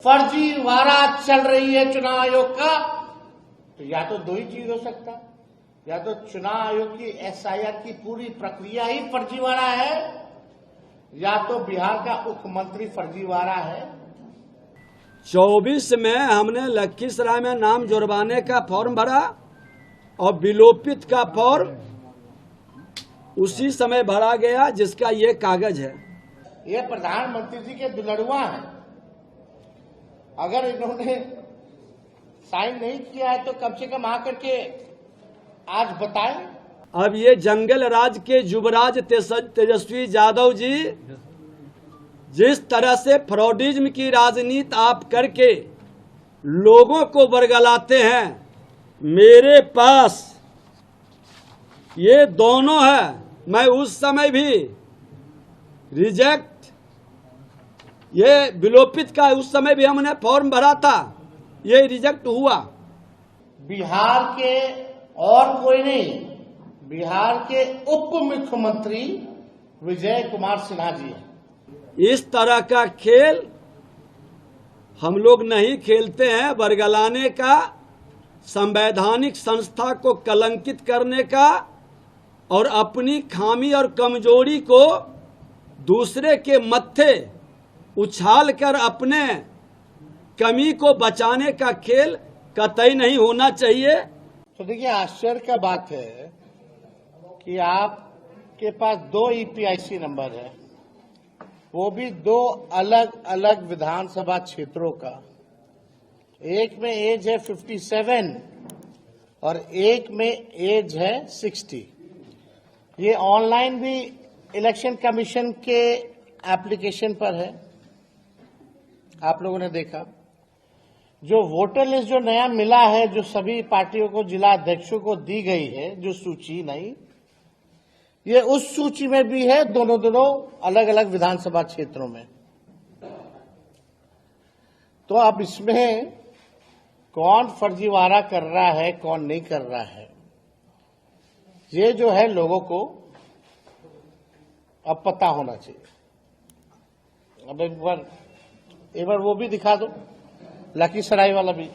फर्जीवाड़ा चल रही है चुनाव आयोग का, तो या तो दो ही चीज हो सकता है, या तो चुनाव आयोग की एसआईआर की पूरी प्रक्रिया ही फर्जीवाड़ा है, या तो बिहार का मुख्यमंत्री फर्जीवाड़ा है। 24 में हमने लखीसराय में नाम जुड़वाने का फॉर्म भरा और विलोपित का फॉर्म उसी समय भरा गया जिसका ये कागज है। ये प्रधानमंत्री जी के दुलड़ुआ हैं। अगर इन्होंने साइन नहीं किया है तो कम से कम आकर के आज बताएं। अब ये जंगल राज के युवराज तेजस्वी यादव जी जिस तरह से फ्रॉडिज्म की राजनीति आप करके लोगों को बरगलाते हैं, मेरे पास ये दोनों है। मैं उस समय भी रिजेक्ट ये विलोपित का उस समय भी हमने फॉर्म भरा था, ये रिजेक्ट हुआ। बिहार के और कोई नहीं, बिहार के उप मुख्यमंत्री विजय कुमार सिन्हा जी हैं। इस तरह का खेल हम लोग नहीं खेलते हैं। बरगलाने का, संवैधानिक संस्था को कलंकित करने का और अपनी खामी और कमजोरी को दूसरे के मत्थे उछाल कर अपने कमी को बचाने का खेल कतई नहीं होना चाहिए। तो देखिए, आश्चर्य का बात है कि आपके पास 2 ईपीआईसी नंबर है, वो भी 2 अलग अलग विधानसभा क्षेत्रों का। एक में एज है 57 और एक में एज है 60। ये ऑनलाइन भी इलेक्शन कमीशन के एप्लीकेशन पर है, आप लोगों ने देखा। जो वोटर लिस्ट जो नया मिला है, जो सभी पार्टियों को, जिला अध्यक्षों को दी गई है, जो सूची नहीं, ये उस सूची में भी है, दोनों अलग अलग विधानसभा क्षेत्रों में। तो अब इसमें कौन फर्जीवाड़ा कर रहा है, कौन नहीं कर रहा है, ये जो है लोगों को अब पता होना चाहिए। अब एक बार वो भी दिखा दो, लखीसराय वाला भी।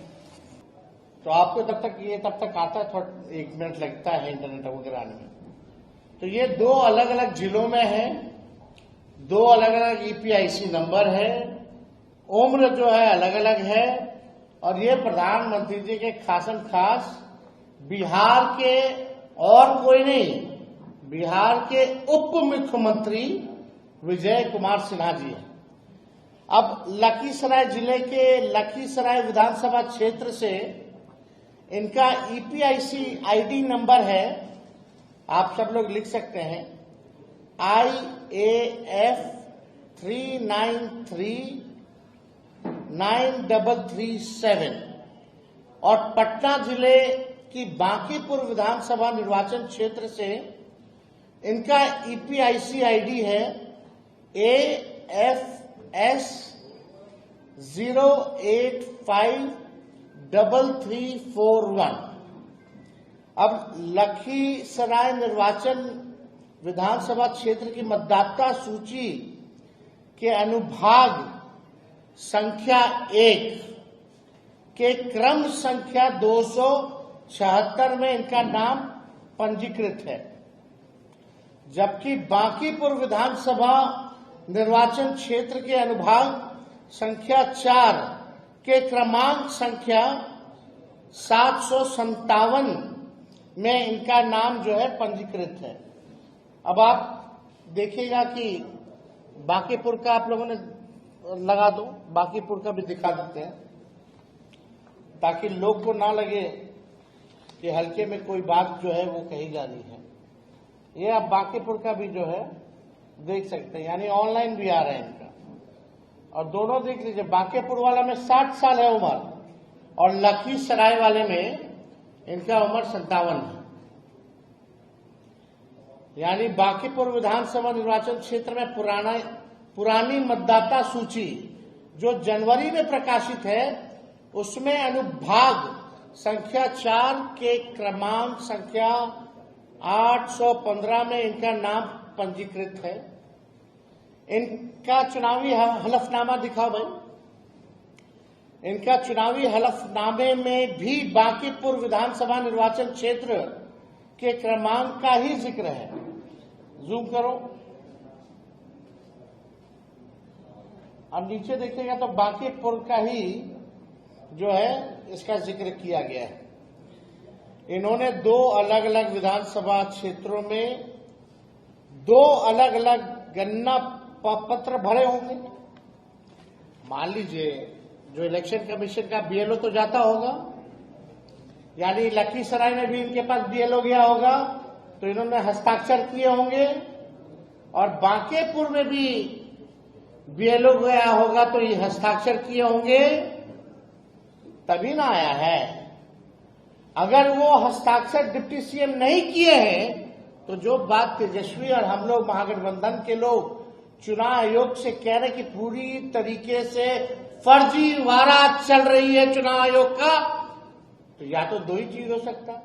तो आपको तब तक आता है, थोड़ा 1 मिनट लगता है इंटरनेट वगैरह आने में। तो ये 2 अलग अलग जिलों में है, 2 अलग अलग ईपीआईसी नंबर है, उम्र जो है अलग अलग है, और ये प्रधानमंत्री जी के खासम खास बिहार के और कोई नहीं, बिहार के उप मुख्यमंत्री विजय कुमार सिन्हा जी हैं। अब लखीसराय जिले के लखीसराय विधानसभा क्षेत्र से इनका ईपीआईसी आईडी नंबर है, आप सब लोग लिख सकते हैं, IAF 39393337। और पटना जिले की बांकीपुर विधानसभा निर्वाचन क्षेत्र से इनका ईपीआईसी आईडी है AFS 0853341। अब लखीसराय निर्वाचन विधानसभा क्षेत्र की मतदाता सूची के अनुभाग संख्या 1 के क्रम संख्या 276 में इनका नाम पंजीकृत है, जबकि बांकीपुर विधानसभा निर्वाचन क्षेत्र के अनुभाग संख्या 4 के क्रमांक संख्या 757 में इनका नाम जो है पंजीकृत है। अब आप देखिएगा कि बांकीपुर का आप लोगों ने लगा दो, बांकीपुर का भी दिखा देते हैं, ताकि लोग को ना लगे कि हल्के में कोई बात जो है वो कही जा रही है। ये आप बांकीपुर का भी जो है देख सकते हैं, यानी ऑनलाइन भी आ रहा है इनका। और दोनों देख लीजिए, बांकीपुर वाला में 60 साल है उम्र, और लखीसराय वाले में इनका उम्र 57 है। यानी बांकीपुर विधानसभा निर्वाचन क्षेत्र में पुरानी मतदाता सूची जो जनवरी में प्रकाशित है, उसमें अनुभाग संख्या 4 के क्रमांक संख्या 815 में इनका नाम पंजीकृत है। इनका चुनावी हलफनामा दिखाओ भाई। इनका चुनावी हलफनामे में भी बांकीपुर विधानसभा निर्वाचन क्षेत्र के क्रमांक का ही जिक्र है। जूम करो, अब नीचे देखिएगा तो बांकीपुर का ही जो है इसका जिक्र किया गया है। इन्होंने दो अलग अलग विधानसभा क्षेत्रों में दो अलग अलग गणना पत्र भरे होंगे। मान लीजिए जो इलेक्शन कमीशन का बीएलओ तो जाता होगा, यानी लखीसराय में भी इनके पास बीएलओ गया होगा तो इन्होंने हस्ताक्षर किए होंगे, और बांकीपुर में भी बीएलओ गया होगा तो ये हस्ताक्षर किए होंगे, तभी ना आया है। अगर वो हस्ताक्षर डिप्टी सीएम नहीं किए हैं तो जो बात तेजस्वी और हम लोग महागठबंधन के लोग चुनाव आयोग से कह रहे कि पूरी तरीके से फर्जीवाड़ा चल रही है चुनाव आयोग का, तो या तो दो ही चीज हो सकता,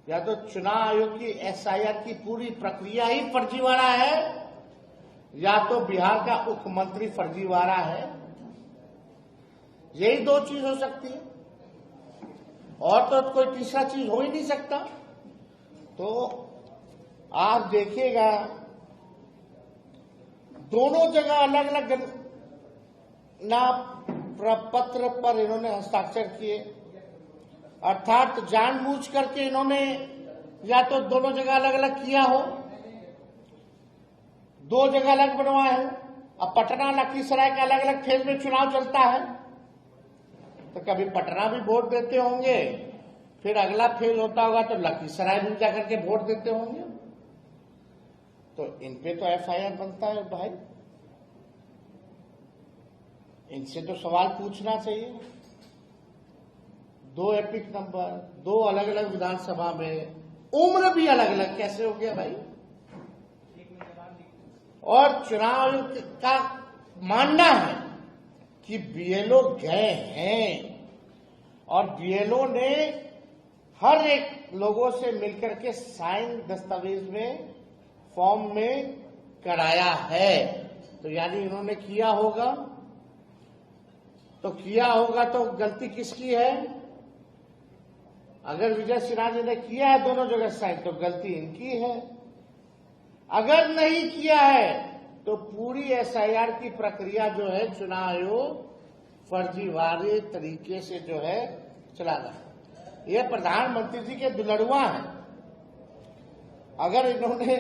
या तो चुनाव आयोग की एसआईआर की पूरी प्रक्रिया ही फर्जीवाड़ा है, या तो बिहार का मुख्यमंत्री फर्जीवाड़ा है। यही दो चीज हो सकती है, और तो कोई तीसरा चीज हो ही नहीं सकता। तो आप देखिएगा दोनों जगह अलग अलग ना प्रपत्र पर इन्होंने हस्ताक्षर किए, अर्थात जानबूझ करके इन्होंने या तो दोनों जगह अलग अलग किया हो, दो जगह अलग बनवाए हो। अब पटना लखीसराय का अलग अलग फेज में चुनाव चलता है, तो कभी पटना भी वोट देते होंगे, फिर अगला फेज होता होगा तो लखीसराय भी जाकर के वोट देते होंगे। तो इन पे तो एफआईआर बनता है भाई, इनसे तो सवाल पूछना चाहिए। दो एपिक नंबर, दो अलग अलग विधानसभा में, उम्र भी अलग अलग कैसे हो गया भाई? और चुनाव आयोग का मानना है कि बीएलओ गए हैं और बीएलओ ने हर एक लोगों से मिलकर के साइन दस्तावेज में फॉर्म में कराया है। तो यानी इन्होंने किया होगा, तो गलती किसकी है? अगर विजय सिन्हा जी ने किया है दोनों जगह साइन तो गलती इनकी है, अगर नहीं किया है तो पूरी एसआईआर की प्रक्रिया जो है चुनाव आयोग फर्जीवाड़े तरीके से जो है चला रहा है। ये प्रधानमंत्री जी के दुलड़ुआ हैं, अगर इन्होंने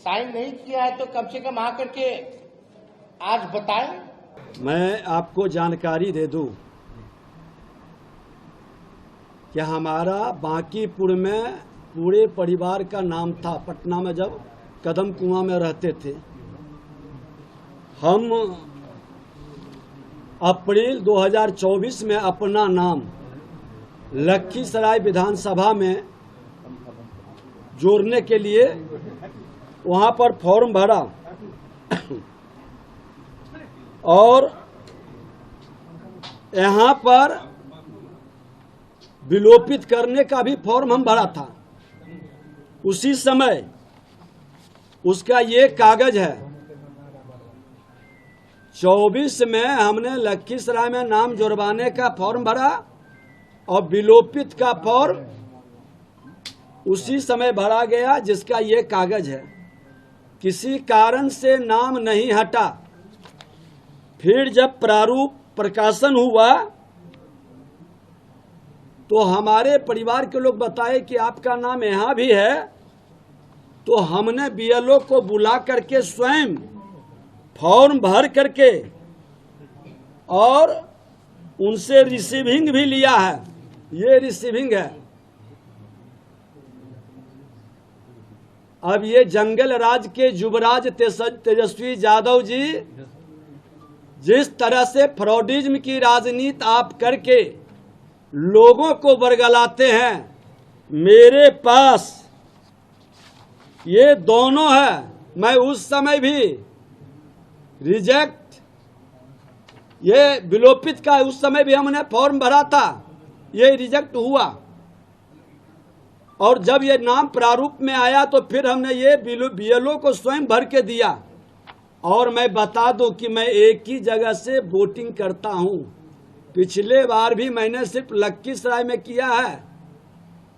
साइन नहीं किया है तो कम से कम आकर के आज बताएं। मैं आपको जानकारी दे दूं कि हमारा बांकीपुर में पूरे परिवार का नाम था। पटना में जब कदम कुआं में रहते थे, हम अप्रैल 2024 में अपना नाम लखीसराय विधानसभा में जोड़ने के लिए वहां पर फॉर्म भरा और यहाँ पर विलोपित करने का भी फॉर्म हम भरा था। उसी समय उसका ये कागज है। 24 में हमने लखीसराय में नाम जुड़वाने का फॉर्म भरा और विलोपित का फॉर्म उसी समय भरा गया, जिसका ये कागज है। किसी कारण से नाम नहीं हटा। फिर जब प्रारूप प्रकाशन हुआ तो हमारे परिवार के लोग बताए कि आपका नाम यहाँ भी है, तो हमने बीएलओ को बुला करके स्वयं फॉर्म भर करके और उनसे रिसीविंग भी लिया है। ये रिसीविंग है। अब ये जंगल राज के युवराज तेजस्वी यादव जी जिस तरह से फ्रॉडिज्म की राजनीति आप करके लोगों को बरगलाते हैं, मेरे पास ये दोनों है। मैं उस समय भी रिजेक्ट, ये विलोपित का उस समय भी हमने फॉर्म भरा था, ये रिजेक्ट हुआ। और जब ये नाम प्रारूप में आया तो फिर हमने ये बीएलओ को स्वयं भर के दिया। और मैं बता दूं कि मैं एक ही जगह से वोटिंग करता हूं, पिछले बार भी मैंने सिर्फ लखीसराय में किया है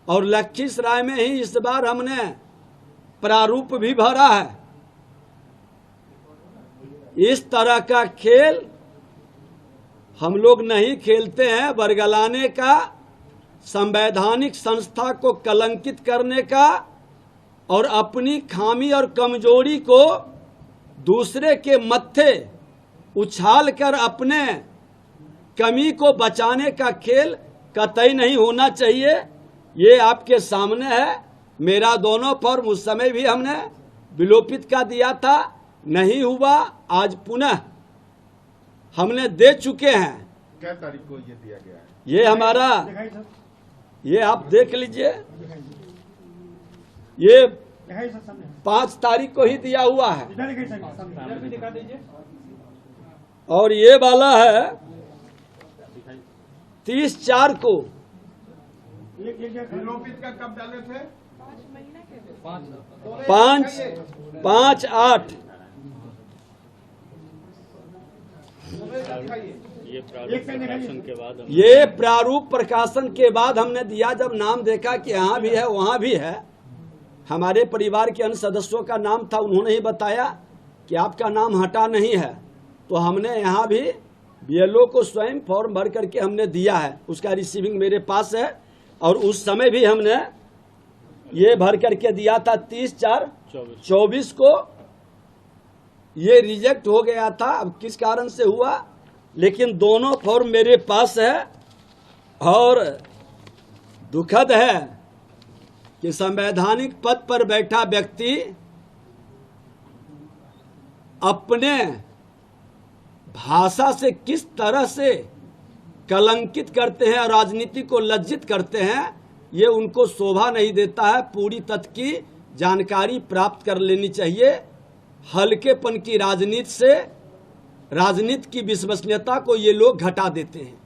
और लखीसराय में ही इस बार हमने प्रारूप भी भरा है। इस तरह का खेल हम लोग नहीं खेलते हैं। बरगलाने का, संवैधानिक संस्था को कलंकित करने का और अपनी खामी और कमजोरी को दूसरे के मत्थे उछाल कर अपने कमी को बचाने का खेल कतई नहीं होना चाहिए। ये आपके सामने है। मेरा दोनों फॉर्म उस समय भी हमने विलोपित का दिया था, नहीं हुआ। आज पुनः हमने दे चुके हैं। क्या तारीख को ये दिया गया है? ये हमारा, ये आप देख लीजिए, ये 5 तारीख को ही दिया हुआ है और ये वाला है 30/4 को। विलोपित का कब डाले थे? 5/8। ये प्रारूप प्रकाशन के बाद हमने दिया। जब नाम देखा कि यहाँ भी है वहाँ भी है, हमारे परिवार के अन्य सदस्यों का नाम था, उन्होंने ही बताया कि आपका नाम हटा नहीं है, तो हमने यहाँ भी बीएलओ को स्वयं फॉर्म भर करके हमने दिया है। उसका रिसीविंग मेरे पास है और उस समय भी हमने ये भर करके दिया था 30/4/24 को। ये रिजेक्ट हो गया था, अब किस कारण से हुआ, लेकिन दोनों फॉर्म मेरे पास है। और दुखद है कि संवैधानिक पद पर बैठा व्यक्ति अपने भाषा से किस तरह से कलंकित करते हैं और राजनीति को लज्जित करते हैं, ये उनको शोभा नहीं देता है। पूरी तथ्य की जानकारी प्राप्त कर लेनी चाहिए। हल्केपन की राजनीति से राजनीति की विश्वसनीयता को ये लोग घटा देते हैं।